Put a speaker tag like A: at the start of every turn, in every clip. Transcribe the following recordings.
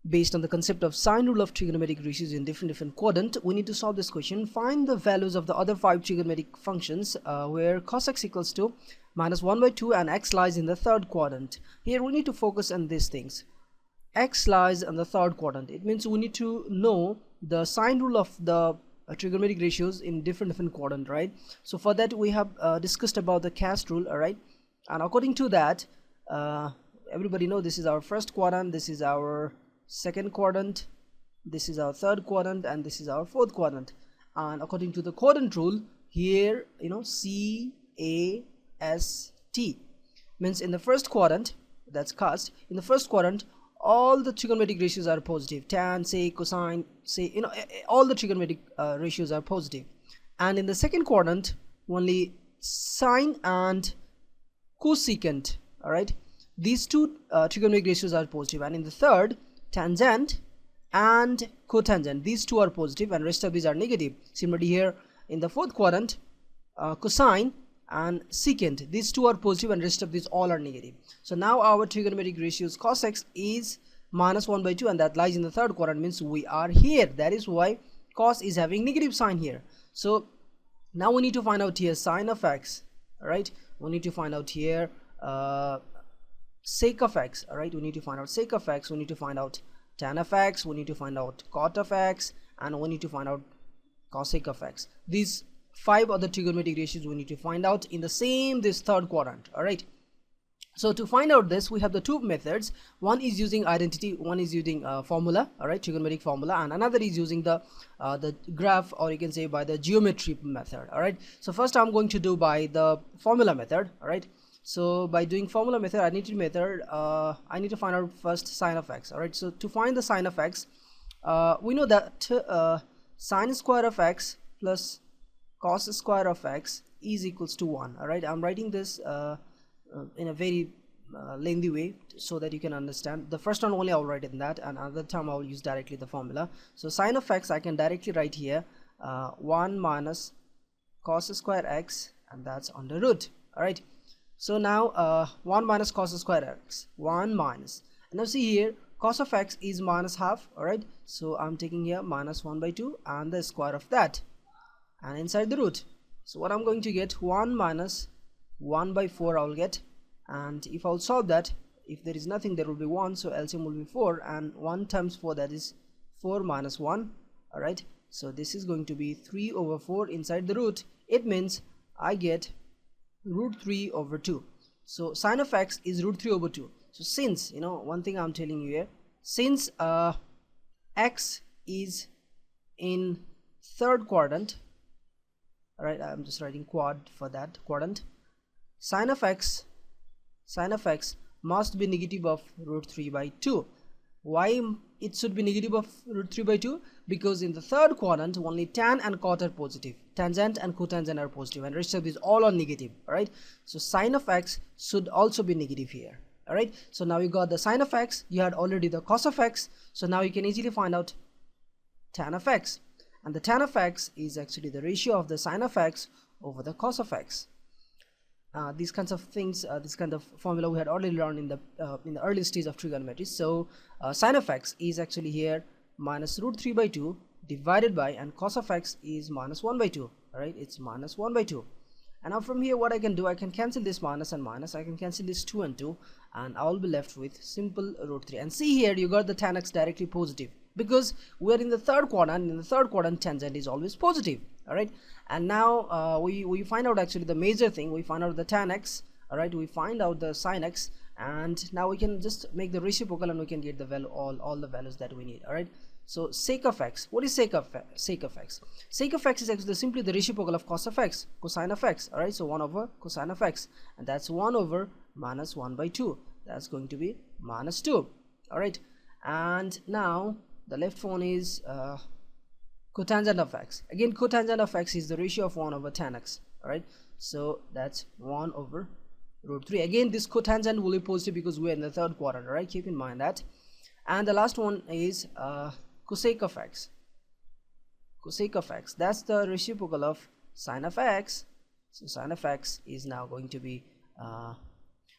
A: Based on the concept of sine rule of trigonometric ratios in different quadrant, we need to solve this question. Find the values of the other 5 trigonometric functions where cos x equals to minus 1 by 2 and x lies in the third quadrant. Here we need to focus on these things. X lies in the third quadrant. It means we need to know the sine rule of the trigonometric ratios in different quadrant, right? So for that we have discussed about the cast rule, all right? And according to that, everybody know this is our first quadrant, this is our second quadrant, this is our third quadrant, and this is our fourth quadrant. And according to the quadrant rule, here C A S T means in the first quadrant, that's cast, in the first quadrant all the trigonometric ratios are positive. Tan, sec, cosine, say all the trigonometric ratios are positive. And in the second quadrant only sine and cosecant, all right, these two trigonometric ratios are positive. And in the third, tangent and cotangent, these two are positive and rest of these are negative. Similarly here in the fourth quadrant, cosine and secant, these two are positive and rest of these all are negative. So now our trigonometric ratios cos x is minus 1 by 2 and that lies in the third quadrant, means we are here. That is why cos is having negative sign here. So now we need to find out here sine of x, all right? We need to find out here sec of x, all right? We need to find out sec of x, we need to find out tan of x, we need to find out cot of x, and we need to find out cosec of x. These 5 other trigonometric ratios we need to find out in this third quadrant, all right? So to find out this, we have the two methods. One is using identity, one is using formula, all right, trigonometric formula, and another is using the graph, or you can say by the geometry method, all right? So first I'm going to do by the formula method, all right? So by doing formula method, identity method, I need to find out first sine of x, all right? So to find the sine of x, we know that sine square of x plus cos square of x is equals to 1, all right? I'm writing this in a very lengthy way so that you can understand. The first one only I'll write in that, and another time I'll use directly the formula. So sine of x I can directly write here 1 minus cos square x, and that's under root, all right? So now 1 minus cos square x, 1 minus, and now see here cos of x is minus half, all right? So I'm taking here minus 1 by 2 and the square of that, and inside the root. So what I'm going to get, 1 minus 1 by 4 I'll get, and if I'll solve that, if there is nothing there will be 1, so LCM will be 4, and 1 times 4, that is 4 minus 1, all right? So this is going to be 3 over 4 inside the root. It means I get root 3 over 2. So sine of x is root 3 over 2. So since, one thing I'm telling you here, since x is in third quadrant, all right, I'm just writing quad for that quadrant, sine of x must be negative of root 3 by 2. Why it should be negative of root 3 by 2? Because in the third quadrant only tan and cot are positive, tangent and cotangent are positive, and rest of these all are negative, all right? So sine of x should also be negative here, all right? So now you got the sine of x, you had already the cos of x, so now you can easily find out tan of x, and the tan of x is actually the ratio of the sine of x over the cos of x. These kinds of things, this kind of formula we had already learned in the early stage of trigonometry. So sine of x is actually here minus root 3 by 2 divided by, and cos of x is minus 1 by 2, all right? It's minus 1 by 2. And now from here what I can do, I can cancel this minus and minus, I can cancel this 2 and 2, and I will be left with simple root 3. And see here you got the tan x directly positive, because we are in the third quadrant. In the third quadrant tangent is always positive, all right? And now we find out actually the major thing, we find out the tan x, all right? We find out the sine x, and now we can just make the reciprocal and we can get the value, all the values that we need, all right? So sec of x, what is sec of x? Sec of x is actually simply the reciprocal of cos of x, cosine of x, all right? So 1 over cosine of x, and that's 1 over minus 1 by 2, that's going to be minus 2, all right? And now the left one is cotangent of x. Again, cotangent of x is the ratio of 1 over tan x, all right? So that's 1 over root 3. Again, this cotangent will be positive because we're in the third quadrant, all right? Keep in mind that. And the last one is cosec of x. Cosec of x, that's the reciprocal of sine of x. So sine of x is now going to be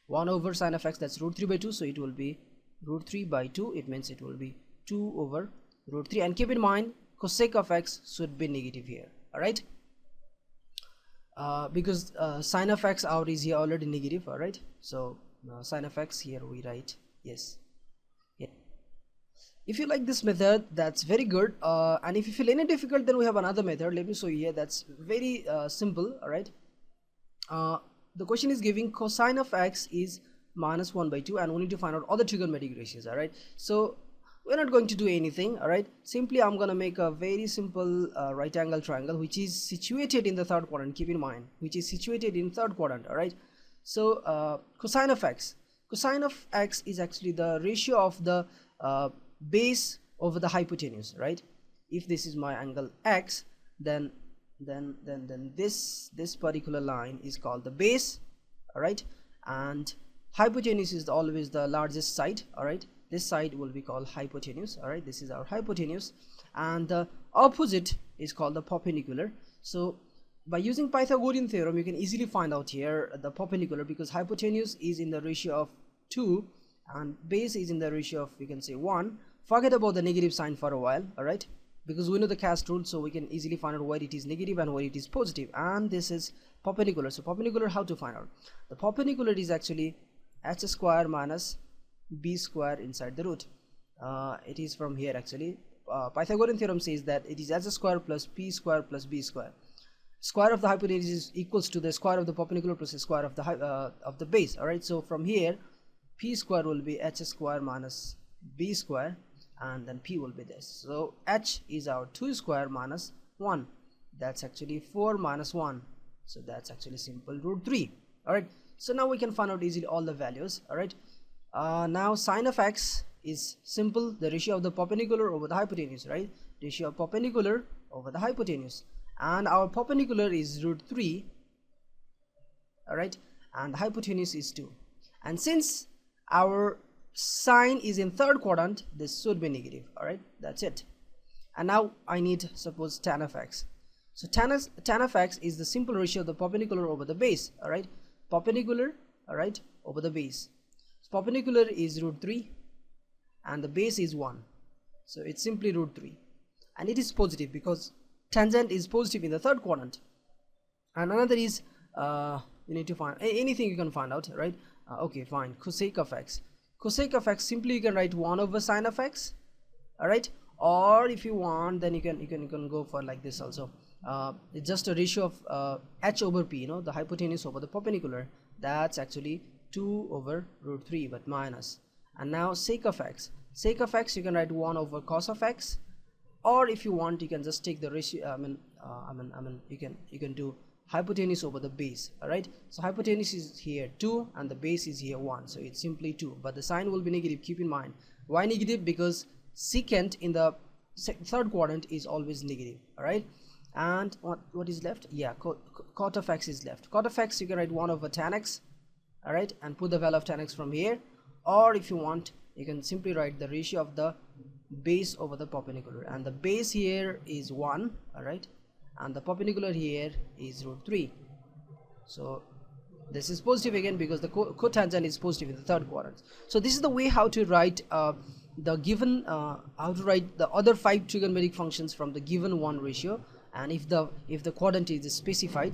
A: 1 over sine of x, that's root 3 by 2, so it will be root 3 by 2. It means it will be 2 over root 3, and keep in mind cosec of x should be negative here. All right, because sine of x out is here already negative. All right, so sine of x here we write yes. Yeah. If you like this method, that's very good, and if you feel any difficult, then we have another method. Let me show you here. That's very simple. All right, the question is giving cosine of x is minus 1 by 2, and we need to find out all the trigonometric ratios. All right, so we're not going to do anything. All right, simply I'm going to make a very simple right angle triangle which is situated in the third quadrant. Keep in mind, which is situated in third quadrant. All right, so cosine of x is actually the ratio of the base over the hypotenuse, right? If this is my angle x, then this particular line is called the base. All right, and hypotenuse is always the largest side. All right, this side will be called hypotenuse. All right, this is our hypotenuse, and the opposite is called the perpendicular. So by using Pythagorean theorem, you can easily find out here the perpendicular, because hypotenuse is in the ratio of 2 and base is in the ratio of, you can say, 1. Forget about the negative sign for a while. All right, because we know the cast rule, so we can easily find out where it is negative and where it is positive, and this is perpendicular. So perpendicular, how to find out? The perpendicular is actually h square minus b square inside the root. It is from here actually. Pythagorean theorem says that it is h square plus p square plus b square. Square of the hypotenuse is equals to the square of the perpendicular plus the square of the base. All right, so from here p square will be h square minus b square, and then p will be this. So h is our 2 square minus 1. That's actually 4 minus 1. So that's actually simple root 3. All right, so now we can find out easily all the values. All right, now sine of x is simple, the ratio of the perpendicular over the hypotenuse, right? Ratio of perpendicular over the hypotenuse, and our perpendicular is root 3. All right, and the hypotenuse is 2, and since our sine is in third quadrant, this should be negative. All right, that's it. And now I need, suppose, tan of x. So tan of x is the simple ratio of the perpendicular over the base. All right, perpendicular, all right, over the base. So perpendicular is root 3 and the base is 1, so it's simply root 3, and it is positive because tangent is positive in the third quadrant. And another is you need to find anything you can find out, right? Okay, fine. Cosec of x. Cosec of x, simply you can write 1 over sine of x. All right, or if you want, then you can go for like this also. It's just a ratio of h over p, you know, the hypotenuse over the perpendicular. That's actually 2 over root 3, but minus. And now sec of x. Sec of x, you can write 1 over cos of x, or if you want, you can just take the ratio. You can do hypotenuse over the base. All right, so hypotenuse is here 2 and the base is here 1, so it's simply 2, but the sign will be negative. Keep in mind, why negative? Because secant in the third quadrant is always negative. All right, and what is left? Yeah, cot of x is left. Cot of x, you can write 1 over tan x. All right, and put the value of tan x from here, or if you want, you can simply write the ratio of the base over the perpendicular, and the base here is 1. All right, and the perpendicular here is root 3. So this is positive again because the cotangent is positive in the third quadrant. So this is the way how to write the given how to write the other 5 trigonometric functions from the given one ratio, and if the quadrant is specified.